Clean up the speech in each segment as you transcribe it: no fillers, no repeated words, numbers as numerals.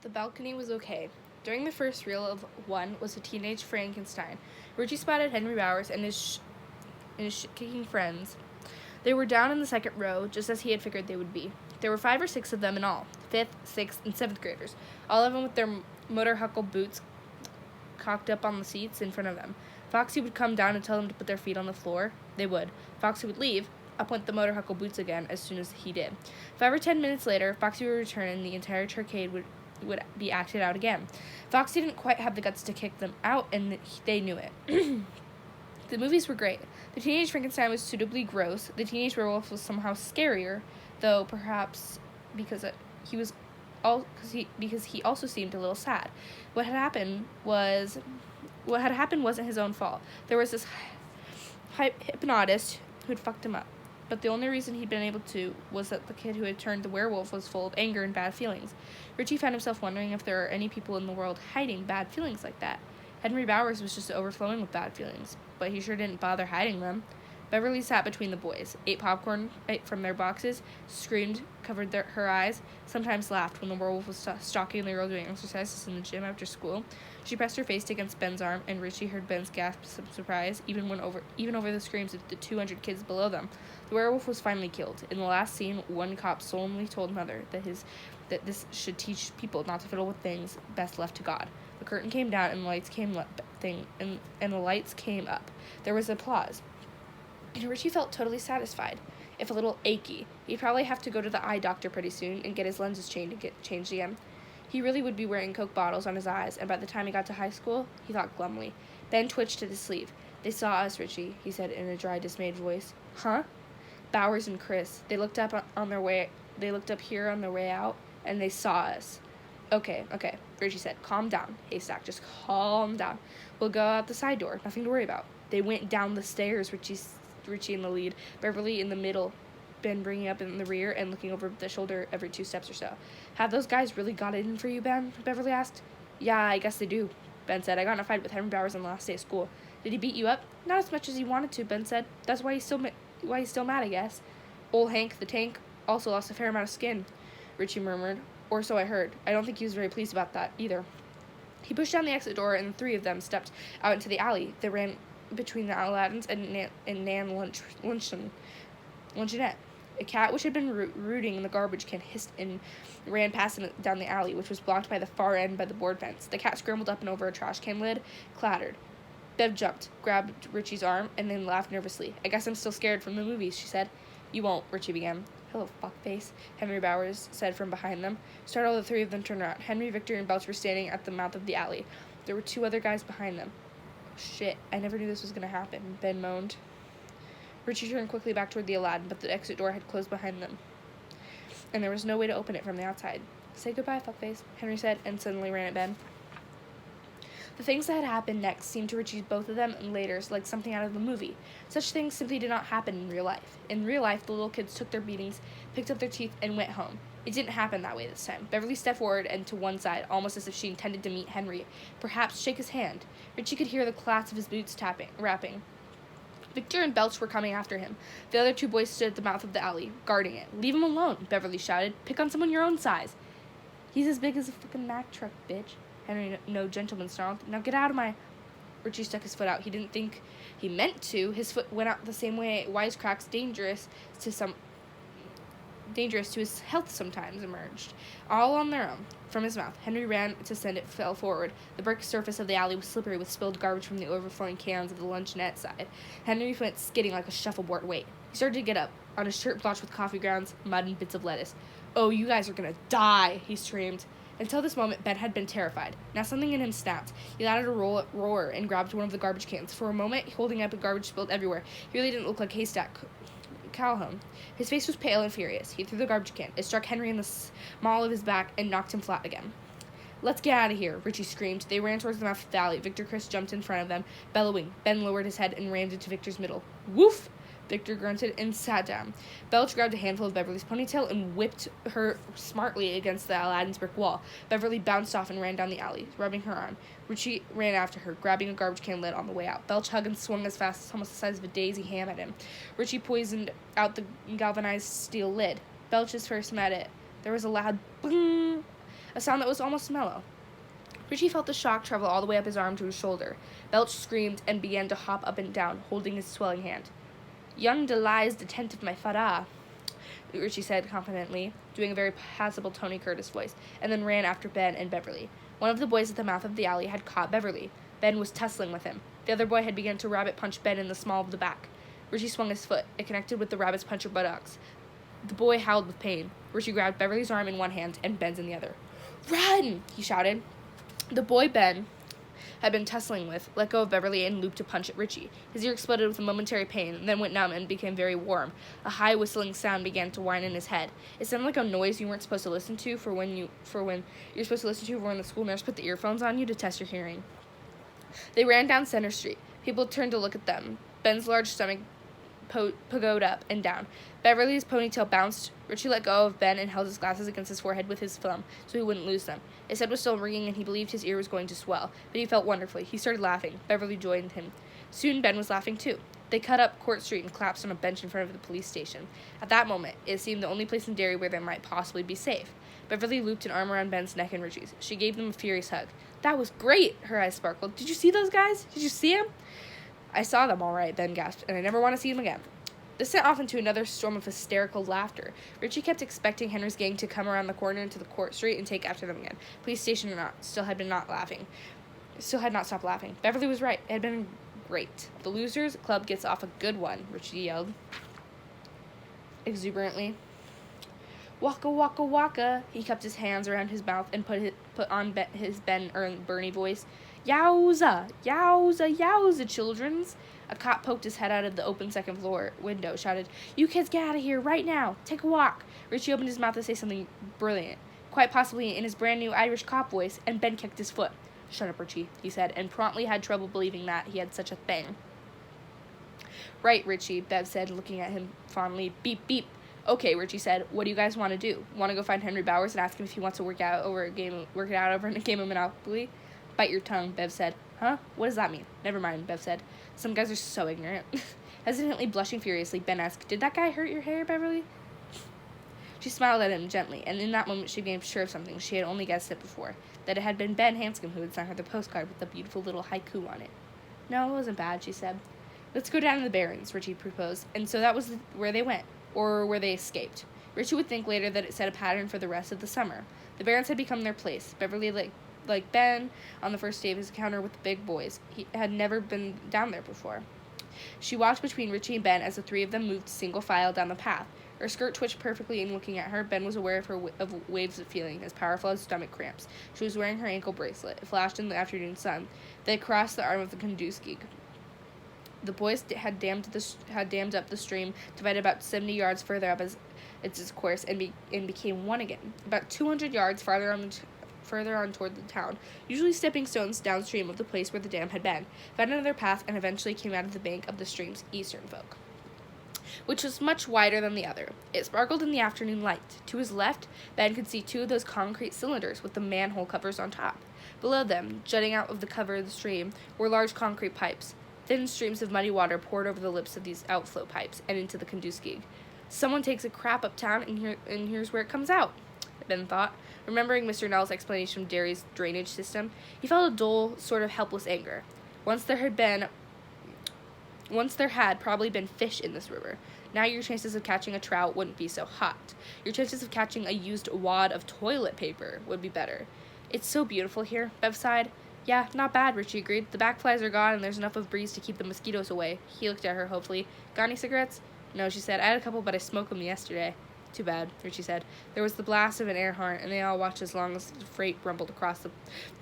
The balcony was okay. During the first reel of one was a teenage Frankenstein. Richie spotted Henry Bowers and his kicking friends. They were down in the second row, just as he had figured they would be. There were 5 or 6 of them in all, 5th, 6th, and 7th graders, all of them with their motor huckle boots cocked up on the seats in front of them. Foxy would come down and tell them to put their feet on the floor. They would. Foxy would leave. Up went the motor huckle boots again as soon as he did. 5 or 10 minutes later, Foxy would return and the entire charade would be acted out again. Foxy didn't quite have the guts to kick them out, and they knew it. The movies were great. The Teenage Frankenstein was suitably gross. The Teenage Werewolf was somehow scarier, though perhaps because he also seemed a little sad. What had happened wasn't his own fault. There was this hypnotist who'd fucked him up. But the only reason he'd been able to was that the kid who had turned the werewolf was full of anger and bad feelings. Richie found himself wondering if there are any people in the world hiding bad feelings like that. Henry Bowers was just overflowing with bad feelings, but he sure didn't bother hiding them. Beverly sat between the boys, ate popcorn from their boxes, screamed, covered her eyes, sometimes laughed when the werewolf was stalking the girl doing exercises in the gym after school. She pressed her face against Ben's arm, and Richie heard Ben's gasps of surprise, even over the screams of the 200 kids below them. The werewolf was finally killed. In the last scene, one cop solemnly told another that this should teach people not to fiddle with things best left to God. The curtain came down, and the lights came up. There was applause. And Richie felt totally satisfied, if a little achy. He'd probably have to go to the eye doctor pretty soon and get his lenses changed again. He really would be wearing Coke bottles on his eyes, and by the time he got to high school, he thought glumly. Ben twitched at his sleeve. "They saw us, Richie," he said in a dry, dismayed voice. "Huh?" Bowers and Chris. They looked up here on their way out, and they saw us. Okay, Richie said. "Calm down, Haystack. Just calm down. We'll go out the side door. Nothing to worry about." They went down the stairs, Richie in the lead, Beverly in the middle, Ben bringing up in the rear and looking over the shoulder every 2 steps or so. "Have those guys really got it in for you, Ben?" Beverly asked. "Yeah, I guess they do," Ben said. "I got in a fight with Henry Bowers on the last day of school." "Did he beat you up?" "Not as much as he wanted to," Ben said. "That's why he's still mad, I guess." "Old Hank, the tank, also lost a fair amount of skin," Richie murmured. "Or so I heard. I don't think he was very pleased about that, either." He pushed down the exit door, and the 3 of them stepped out into the alley that ran between the Aladdins and Nan Luncheonette. A cat which had been rooting in the garbage can hissed and ran past him down the alley, which was blocked by the far end by the board fence. The cat scrambled up and over a trash can lid, clattered. Bev jumped, grabbed Richie's arm, and then laughed nervously. "I guess I'm still scared from the movies," she said. "You won't," Richie began. "Hello, fuckface," Henry Bowers said from behind them. Startled, the 3 of them turned around. Henry, Victor, and Belch were standing at the mouth of the alley. There were 2 other guys behind them. "Shit, I never knew this was going to happen," Ben moaned. Richie turned quickly back toward the Aladdin, but the exit door had closed behind them, and there was no way to open it from the outside. "Say goodbye, fuckface," Henry said, and suddenly ran at Ben. The things that had happened next seemed to Richie, both of them, and later, like something out of the movie. Such things simply did not happen in real life. In real life, the little kids took their beatings, picked up their teeth, and went home. It didn't happen that way this time. Beverly stepped forward and to one side, almost as if she intended to meet Henry, perhaps shake his hand. Richie could hear the clats of his boots rapping. Victor and Belch were coming after him. The other 2 boys stood at the mouth of the alley, guarding it. "Leave him alone," Beverly shouted. "Pick on someone your own size." "He's as big as a fucking Mack truck, bitch," Henry, no gentleman, snarled. "Now get out of my—" Richie stuck his foot out. He didn't think he meant to. His foot went out the same way wisecracks dangerous to his health sometimes emerged, all on their own. From his mouth, Henry ran to send it fell forward. The brick surface of the alley was slippery with spilled garbage from the overflowing cans of the luncheonette side. Henry went skidding like a shuffleboard weight. He started to get up, on his shirt blotched with coffee grounds, mud, and bits of lettuce. "Oh, you guys are gonna die," he screamed. Until this moment, Ben had been terrified. Now something in him snapped. He let out a roar and grabbed one of the garbage cans. For a moment, holding up, garbage spilled everywhere. He really didn't look like Haystack Calhoun. His face was pale and furious. He threw the garbage can. It struck Henry in the small of his back and knocked him flat again. "Let's get out of here," Richie screamed. They ran towards the mouth of the alley. Victor Chris jumped in front of them, bellowing. Ben lowered his head and rammed into Victor's middle. "Woof!" Victor grunted and sat down. Belch grabbed a handful of Beverly's ponytail and whipped her smartly against the Aladdin's brick wall. Beverly bounced off and ran down the alley, rubbing her arm. Richie ran after her, grabbing a garbage can lid on the way out. Belch hugged and swung as fast as almost the size of a daisy ham at him. Richie poisoned out the galvanized steel lid. Belch's first met it. There was a loud boom. a sound that was almost mellow. Richie felt the shock travel all the way up his arm to his shoulder. Belch screamed and began to hop up and down, holding his swelling hand. "Young lies the tent of my fada," Richie said confidently, doing a very passable Tony Curtis voice, and then ran after Ben and Beverly. One of the boys at the mouth of the alley had caught Beverly. Ben was tussling with him. The other boy had begun to rabbit punch Ben in the small of the back. Richie swung his foot. It connected with the rabbit's puncher buttocks. The boy howled with pain. Richie grabbed Beverly's arm in one hand and Ben's in the other. "Run!" he shouted. The boy Ben had been tussling with let go of Beverly and looped to punch at Richie. His ear exploded with a momentary pain, then went numb and became very warm. A high whistling sound began to whine in his head. It sounded like a noise you weren't supposed to listen to for when you're supposed to listen to when the school nurse put the earphones on you to test your hearing. They ran down Center Street. People turned to look at them. Ben's large stomach pogoed up and down. Beverly's ponytail bounced. Richie let go of Ben and held his glasses against his forehead with his thumb so he wouldn't lose them. His head was still ringing and he believed his ear was going to swell, but he felt wonderfully. He started laughing. Beverly joined him. Soon Ben was laughing too. They cut up Court Street and collapsed on a bench in front of the police station. At that moment, it seemed the only place in Derry where they might possibly be safe. Beverly looped an arm around Ben's neck and Richie's. She gave them a furious hug. "That was great!" Her eyes sparkled. "Did you see those guys? Did you see them?" "I saw them, all right," Ben gasped, "and I never want to see them again." This sent off into another storm of hysterical laughter. Richie kept expecting Henry's gang to come around the corner into the Court Street and take after them again. Police station or not, still had not stopped laughing. Beverly was right. It had been great. "The Losers Club gets off a good one," Richie yelled exuberantly. "Waka waka waka." He cupped his hands around his mouth and put on his Bernie voice. "Yowza, yowza, yowza, childrens." A cop poked his head out of the open second floor window, shouted, "You kids get out of here right now. Take a walk." Richie opened his mouth to say something brilliant, quite possibly in his brand new Irish cop voice, and Ben kicked his foot. "Shut up, Richie," he said, and promptly had trouble believing that he had such a thing. "Right, Richie," Bev said, looking at him fondly. "Beep, beep." "Okay," Richie said. "What do you guys want to do? Want to go find Henry Bowers and ask him if he wants to work it out over a game of Monopoly?" "Bite your tongue," Bev said. "Huh? What does that mean?" "Never mind," Bev said. "Some guys are so ignorant." Hesitantly blushing furiously, Ben asked, "Did that guy hurt your hair, Beverly?" She smiled at him gently, and in that moment she became sure of something she had only guessed it before, that it had been Ben Hanscom who had sent her the postcard with the beautiful little haiku on it. "No, it wasn't bad," she said. "Let's go down to the Barrens," Richie proposed, and so that was where they went, or where they escaped. Richie would think later that it set a pattern for the rest of the summer. The Barrens had become their place. Beverly, like Ben, on the first day of his encounter with the big boys, he had never been down there before. She walked between Richie and Ben as the three of them moved single file down the path. Her skirt twitched perfectly in looking at her. Ben was aware of waves of feeling as powerful as stomach cramps. She was wearing her ankle bracelet. It flashed in the afternoon sun. They crossed the arm of the Kunduskig. The boys had dammed up the stream, divided about 70 yards further up as its course, and became one again. About 200 yards further on toward the town, usually stepping stones downstream of the place where the dam had been, found another path and eventually came out of the bank of the stream's eastern fork, which was much wider than the other. It sparkled in the afternoon light. To his left, Ben could see two of those concrete cylinders with the manhole covers on top. Below them, jutting out of the cover of the stream, were large concrete pipes. Thin streams of muddy water poured over the lips of these outflow pipes and into the Kunduskig. "Someone takes a crap uptown, and here's where it comes out," Ben thought. Remembering Mr. Nell's explanation of Derry's drainage system, he felt a dull, sort of helpless anger. Once there had probably been fish in this river. Now your chances of catching a trout wouldn't be so hot. Your chances of catching a used wad of toilet paper would be better. "It's so beautiful here," Bev sighed. "Yeah, not bad," Richie agreed. "The back flies are gone and there's enough of breeze to keep the mosquitoes away." He looked at her hopefully. "Got any cigarettes?" "No," she said. "I had a couple, but I smoked them yesterday." "Too bad," Richie said. There was the blast of an air horn, and they all watched as long as the freight rumbled across the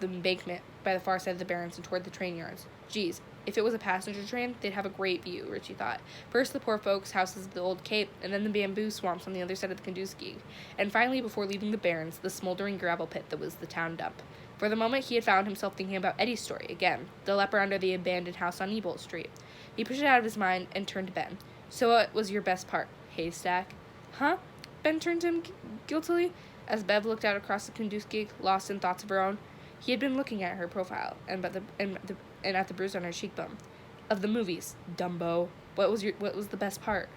embankment by the far side of the Barrens and toward the train yards. Geez, if it was a passenger train, they'd have a great view, Richie thought. First the poor folks' houses at the old Cape, and then the bamboo swamps on the other side of the Kunduskig, and finally, before leaving the Barrens, the smoldering gravel pit that was the town dump. For the moment, he had found himself thinking about Eddie's story again, the leper under the abandoned house on Nebolt Street. He pushed it out of his mind and turned to Ben. "So what was your best part? Haystack?" "Huh?" Ben turned to him guiltily, as Bev looked out across the Kunduskig, lost in thoughts of her own. He had been looking at her profile, and at the bruise on her cheekbone. "Of the movies, Dumbo. What was the best part?"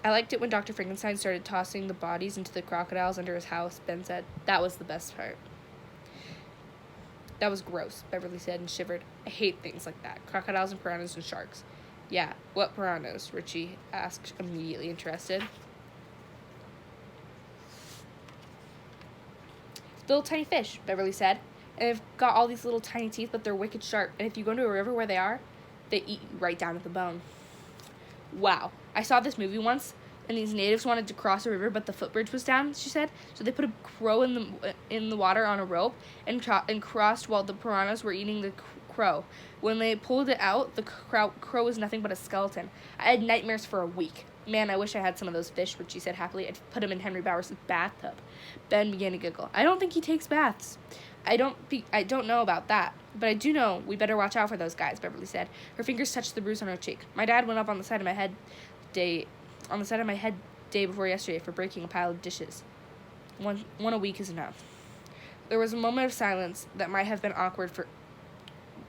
I liked it when Dr. Frankenstein started tossing the bodies into the crocodiles under his house, Ben said. That was the best part. That was gross, Beverly said and shivered. I hate things like that. Crocodiles and piranhas and sharks. Yeah, what piranhas? Richie asked, immediately interested. Little tiny fish, Beverly said. And they've got all these little tiny teeth, but they're wicked sharp. And if you go into a river where they are, they eat you right down to the bone. Wow. I saw this movie once, and these natives wanted to cross a river, but the footbridge was down, she said. So they put a crow in the water on a rope and crossed while the piranhas were eating the crow. When they pulled it out, the crow was nothing but a skeleton. I had nightmares for a week. Man, I wish I had some of those fish, Richie said happily. I'd put him in Henry Bowers' bathtub. Ben began to giggle. I don't think he takes baths. I don't know about that, but I do know we better watch out for those guys, Beverly said. Her fingers touched the bruise on her cheek. My dad went up on the side of my head day before yesterday for breaking a pile of dishes. One a week is enough. There was a moment of silence that might have been awkward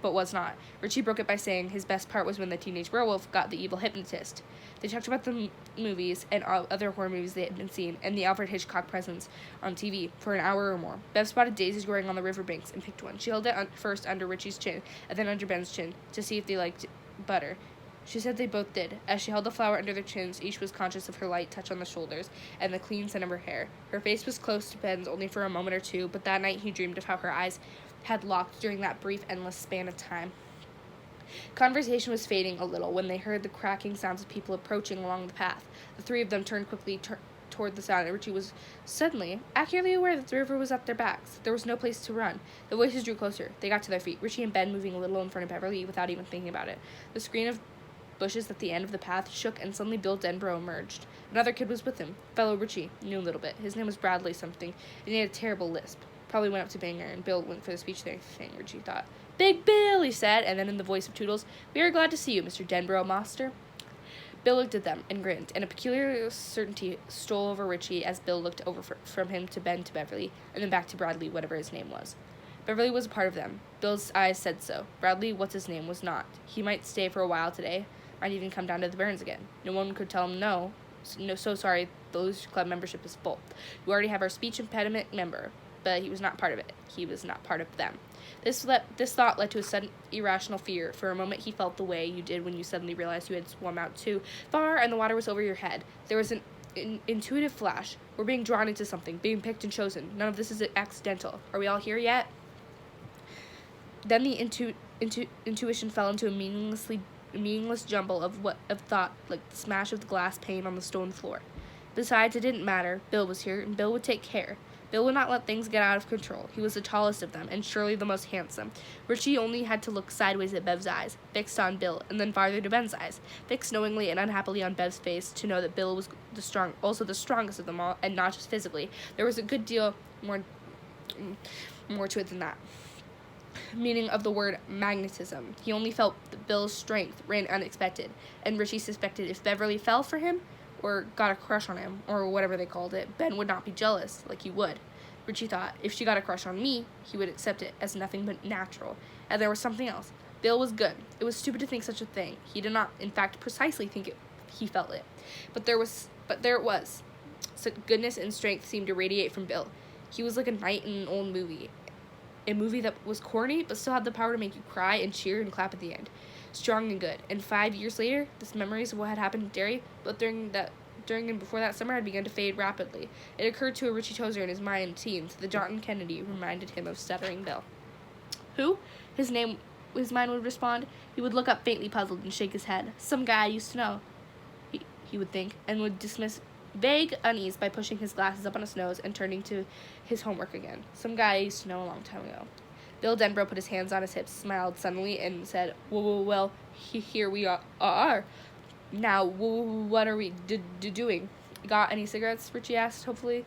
but was not. Richie broke it by saying his best part was when the teenage werewolf got the evil hypnotist. They talked about the movies and other horror movies they had been seeing and the Alfred Hitchcock presence on TV for an hour or more. Bev spotted daisies growing on the riverbanks and picked one. She held it first under Richie's chin and then under Ben's chin to see if they liked butter. She said they both did. As she held the flower under their chins, each was conscious of her light touch on the shoulders and the clean scent of her hair. Her face was close to Ben's only for a moment or two, but that night he dreamed of how her eyes had locked during that brief, endless span of time. Conversation was fading a little when they heard the cracking sounds of people approaching along the path. The three of them turned quickly toward the sound, and Richie was suddenly accurately aware that the river was at their backs. There was no place to run. The voices drew closer. They got to their feet, Richie and Ben moving a little in front of Beverly without even thinking about it. The screen of bushes at the end of the path shook, and suddenly Bill Denbrough emerged. Another kid was with him. Fellow Richie knew a little bit. His name was Bradley something, and he had a terrible lisp. Probably went up to Banger, and Bill went for the speech thing, Richie thought. Big Bill, he said, and then in the voice of Toodles, we are glad to see you, Mr. Denbrough, master. Bill looked at them and grinned, and a peculiar certainty stole over Richie as Bill looked over from him to Ben to Beverly, and then back to Bradley, whatever his name was. Beverly was a part of them. Bill's eyes said so. Bradley, what's his name, was not. He might stay for a while today, might even come down to the Burns again. No one could tell him no. So sorry, the Losers Club membership is full. We already have our speech impediment member. But he was not part of it. He was not part of them. This thought led to a sudden irrational fear. For a moment he felt the way you did when you suddenly realized you had swum out too far and the water was over your head. There was an intuitive flash. We're being drawn into something, being picked and chosen. None of this is accidental. Are we all here yet? Then the intuition fell into a meaningless jumble of thought, like the smash of the glass pane on the stone floor. Besides, it didn't matter. Bill was here, and Bill would take care. Bill would not let things get out of control. He was the tallest of them, and surely the most handsome. Richie only had to look sideways at Bev's eyes, fixed on Bill, and then farther to Ben's eyes, fixed knowingly and unhappily on Bev's face, to know that Bill was also the strongest of them all, and not just physically. There was a good deal more to it than that. Meaning of the word magnetism. He only felt that Bill's strength ran unexpected, and Richie suspected if Beverly fell for him, or got a crush on him, or whatever they called it, Ben would not be jealous, like he would. Richie thought, if she got a crush on me, he would accept it as nothing but natural. And there was something else. Bill was good. It was stupid to think such a thing. He did not, in fact, precisely think it. He felt it. But there it was. Such goodness and strength seemed to radiate from Bill. He was like a knight in an old movie. A movie that was corny, but still had the power to make you cry and cheer and clap at the end. Strong and good. And 5 years later, this memories of what had happened to Derry, but during and before that summer, had begun to fade rapidly. It occurred to a Richie Tozer in his mind teens that John Kennedy reminded him of stuttering Bill. Who? His mind would respond. He would look up faintly puzzled and shake his head. Some guy I used to know, he would think, and would dismiss vague unease by pushing his glasses up on his nose and turning to his homework again. Some guy I used to know a long time ago. Bill Denbrough put his hands on his hips, smiled suddenly, and said, well, here we are. Now, what are we doing? Got any cigarettes? Richie asked, hopefully.